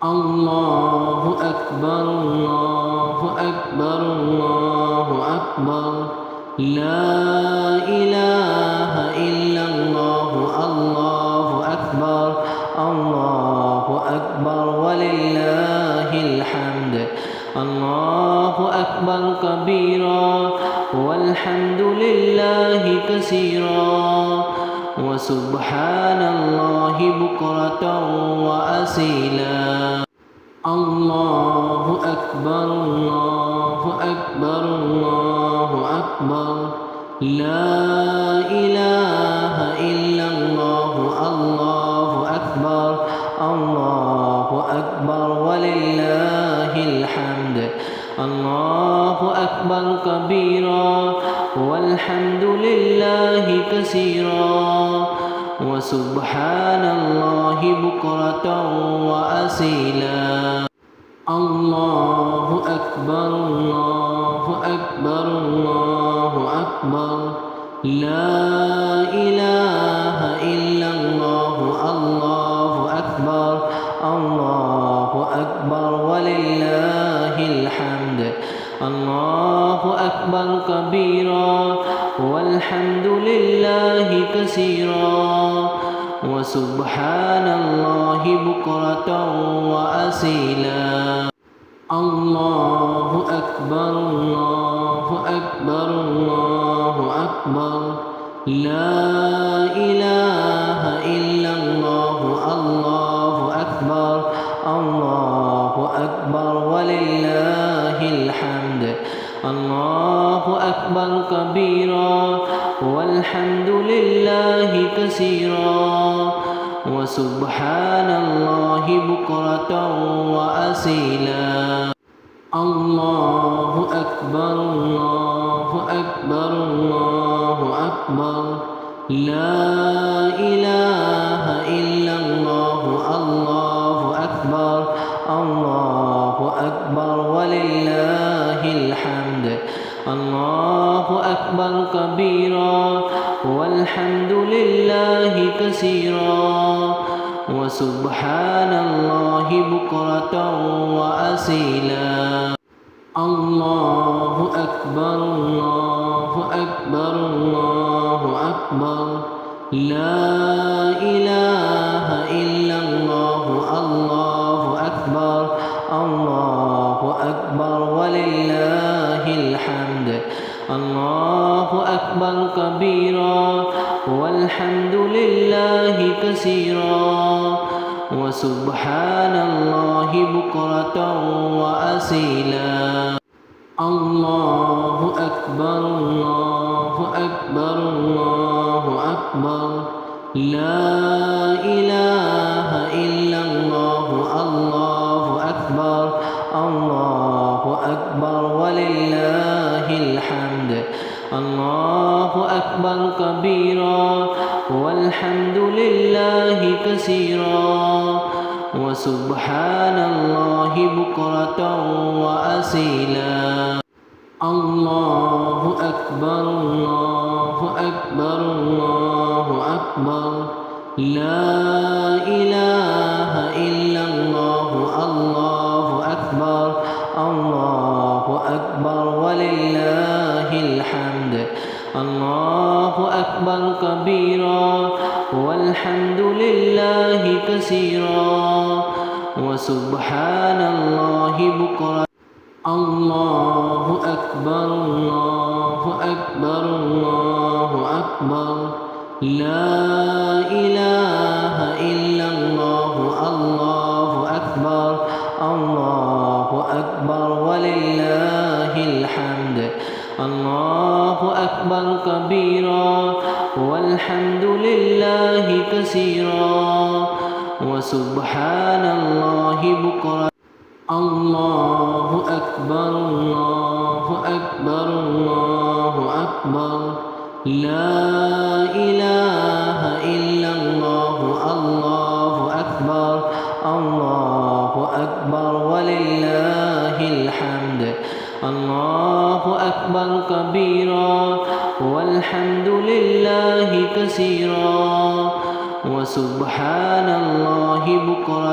الله أكبر الله أكبر الله أكبر لا إله إلا الله الله أكبر الله أكبر ولله الحمد الله أكبر كبيرا والحمد لله كثيرا وسبحان الله بكرة وأصيلا الله أكبر الله أكبر الله أكبر لا إله إلا الله الله أكبر الله أكبر ولله الحمد الله أكبر كبيرا والحمد لله كثيرا وسبحان الله بكرة وأصيلا الله أكبر الله أكبر الله أكبر لا إله إلا الله الله أكبر الله أكبر ولله الحمد الله أكبر كبيرا والحمد لله كثيرا وسبحان الله بكرة وأصيلا الله أكبر الله أكبر الله أكبر لا إله إلا الله الله أكبر الله أكبر ولله الحمد الله أكبر كبيرا والحمد لله كثيرا وسبحان الله بكرة وأصيلا الله أكبر الله أكبر الله أكبر لا إله إلا الله الله أكبر الله أكبر ولله الحمد الله أكبر كبيرا والحمد لله كثيرا وسبحان الله بكرة وأصيلا الله أكبر الله أكبر الله أكبر لا إله إلا الله الله أكبر الله أكبر ولله الحمد الله أكبر كبيرا والحمد لله كثيرا وسبحان الله بكرة وأصيلا الله أكبر الله أكبر الله أكبر لا إله إلا الله الله أكبر الله أكبر ولله الحمد الله أكبر كبيرا والحمد لله كثيرا وسبحان الله بكرة وأصيلا الله أكبر الله أكبر الله أكبر لا إله إلا الله الله أكبر الله أكبر ولله الحمد الله أكبر كبيرا والحمد لله كثيرا وسبحان الله بكرة الله أكبر الله أكبر الله أكبر لا إله إلا الله الله أكبر الله أكبر ولله الحمد الله أكبر كبيرا والحمد لله كثيرا وسبحان الله بكرة الله أكبر الله أكبر الله أكبر لا إله إلا الله الله أكبر الله أكبر ولله الحمد الله أكبر كبيرا والحمد لله كثيرا وسبحان الله بكرة